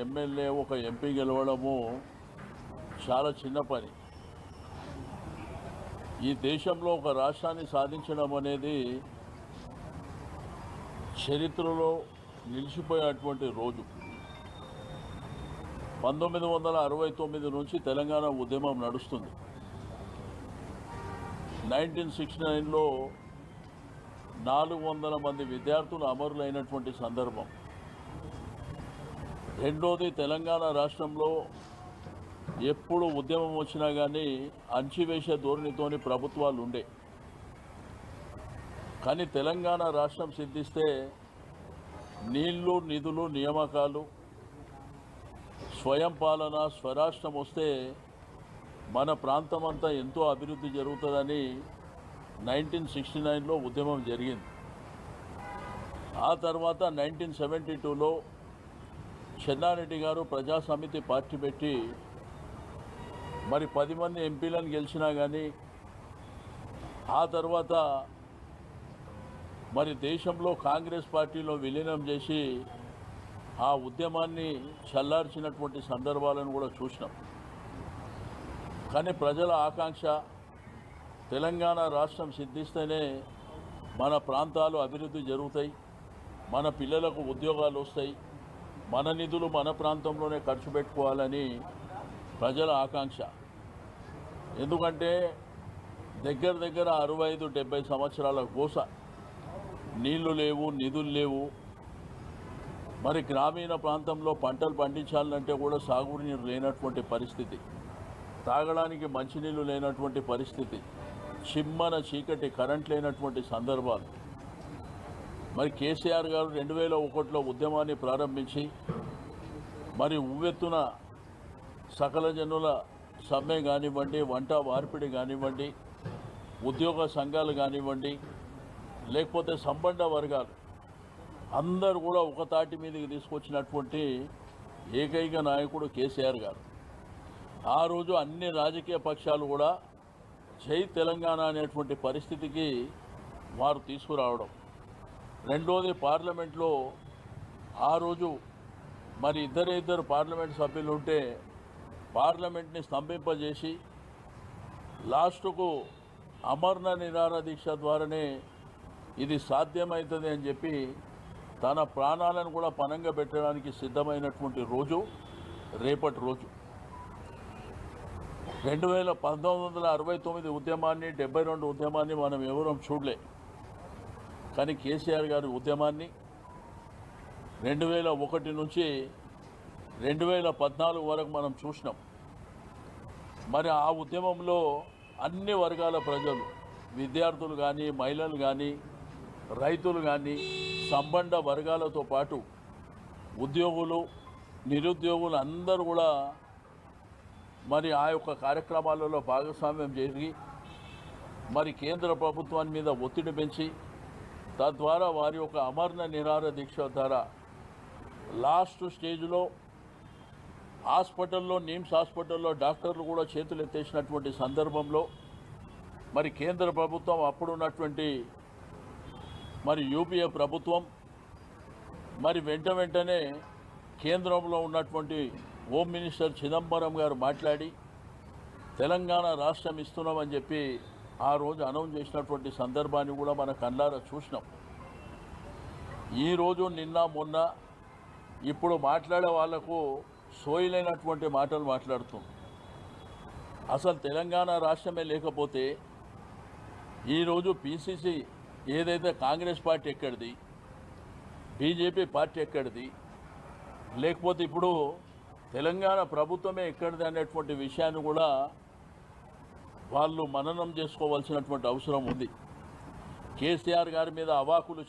MLA ఒక MP గెలవడము చాలా చిన్న పని. ఈ దేశంలో ఒక రాష్ట్రాన్ని సాధించడం అనేది చరిత్రలో నిలిచిపోయేటువంటి రోజు. 1969 నుంచి తెలంగాణ ఉద్యమం నడుస్తుంది. 1969లో 400 మంది విద్యార్థులు అమరులైనటువంటి సందర్భం. రెండోది, తెలంగాణ రాష్ట్రంలో ఎప్పుడు ఉద్యమం వచ్చినా కానీ అణచివేసే ధోరణితోని ప్రభుత్వాలు ఉండే. కానీ తెలంగాణ రాష్ట్రం సిద్ధిస్తే నీళ్లు, నిధులు, నియామకాలు, స్వయం పాలన, స్వరాష్ట్రం వస్తే మన ప్రాంతం అంతా ఎంతో అభివృద్ధి జరుగుతుందని 1969లో ఉద్యమం జరిగింది. ఆ తర్వాత 1972లో చెన్నారెడ్డి గారు ప్రజాసమితి పార్టీ పెట్టి మరి 10 మంది ఎంపీలను గెలిచినా కానీ ఆ తర్వాత మరి దేశంలో కాంగ్రెస్ పార్టీలో విలీనం చేసి ఆ ఉద్యమాన్ని చల్లార్చినటువంటి సందర్భాలను కూడా చూసినాం. కానీ ప్రజల ఆకాంక్ష తెలంగాణ రాష్ట్రం సిద్ధిస్తేనే మన ప్రాంతాలు అభివృద్ధి జరుగుతాయి, మన పిల్లలకు ఉద్యోగాలు వస్తాయి, మన నిధులు మన ప్రాంతంలోనే ఖర్చు పెట్టుకోవాలని ప్రజల ఆకాంక్ష. ఎందుకంటే దగ్గర 65-70 సంవత్సరాల గోస. నీళ్లు లేవు, నిధులు లేవు. మరి గ్రామీణ ప్రాంతంలో పంటలు పండించాలంటే కూడా సాగునీరు లేనటువంటి పరిస్థితి, తాగడానికి మంచినీళ్ళు లేనటువంటి పరిస్థితి, చిమ్మన చీకటి, కరెంట్ లేనటువంటి సందర్భాలు. మరి కేసీఆర్ గారు 2001లో ఉద్యమాన్ని ప్రారంభించి మరి ఉవ్వెత్తున సకల జనుల సమ్మె కానివ్వండి, వంట మార్పిడి కానివ్వండి, ఉద్యోగ సంఘాలు కానివ్వండి, లేకపోతే సంబంధ వర్గాలు అందరూ కూడా ఒక తాటి మీదకి తీసుకొచ్చినటువంటి ఏకైక నాయకుడు కేసీఆర్ గారు. ఆ రోజు అన్ని రాజకీయ పక్షాలు కూడా జై తెలంగాణ అనేటువంటి పరిస్థితికి వారు తీసుకురావడం. రెండోది, పార్లమెంట్లో ఆ రోజు మరి ఇద్దరు పార్లమెంట్ సభ్యులు ఉంటే పార్లమెంట్ని స్తంభింపజేసి లాస్టుకు అమరణ నిరాహార దీక్ష ద్వారానే ఇది సాధ్యమవుతుంది అని చెప్పి తన ప్రాణాలను కూడా పణంగా పెట్టడానికి సిద్ధమైనటువంటి రోజు రేపటి రోజు. 1969 ఉద్యమాన్ని, 72 ఉద్యమాన్ని మనం ఎవరూ చూడలే. కానీ కేసీఆర్ గారి ఉద్యమాన్ని 2001 నుంచి 2014 వరకు మనం చూసినాం. మరి ఆ ఉద్యమంలో అన్ని వర్గాల ప్రజలు, విద్యార్థులు కానీ, మహిళలు కానీ, రైతులు కానీ, సంబంధ వర్గాలతో పాటు ఉద్యోగులు, నిరుద్యోగులు అందరూ కూడా మరి ఆ యొక్క కార్యక్రమాలలో భాగస్వామ్యం జరిగి మరి కేంద్ర ప్రభుత్వాన్ని మీద ఒత్తిడి పెంచి తద్వారా వారి యొక్క అమరణ నిరాహార దీక్ష ద్వారా లాస్ట్ స్టేజ్లో హాస్పిటల్లో, నిమ్స్ హాస్పిటల్లో డాక్టర్లు కూడా చేతులు ఎత్తేసినటువంటి సందర్భంలో మరి కేంద్ర ప్రభుత్వం, అప్పుడున్నటువంటి మరి యూపీఏ ప్రభుత్వం మరి వెంటనే కేంద్రంలో ఉన్నటువంటి హోమ్ మినిస్టర్ చిదంబరం గారు మాట్లాడి తెలంగాణ రాష్ట్రం ఇస్తున్నామని చెప్పి ఆ రోజు అనౌన్స్ చేసినటువంటి సందర్భాన్ని కూడా మన కళ్ళారా చూసినాం. ఈరోజు, నిన్న, మొన్న ఇప్పుడు మాట్లాడే వాళ్లకు సోయలేనటువంటి మాటలు మాట్లాడుతుంది. అసలు తెలంగాణ రాష్ట్రమే లేకపోతే ఈరోజు పీసీసీ ఏదైతే కాంగ్రెస్ పార్టీ ఎక్కడిది, బీజేపీ పార్టీ ఎక్కడిది, లేకపోతే ఇప్పుడు తెలంగాణ ప్రభుత్వమే ఎక్కడిది అనేటువంటి విషయాన్ని కూడా వాళ్ళు మననం చేసుకోవాల్సినటువంటి అవసరం ఉంది. కేసీఆర్ గారి మీద అవాకులు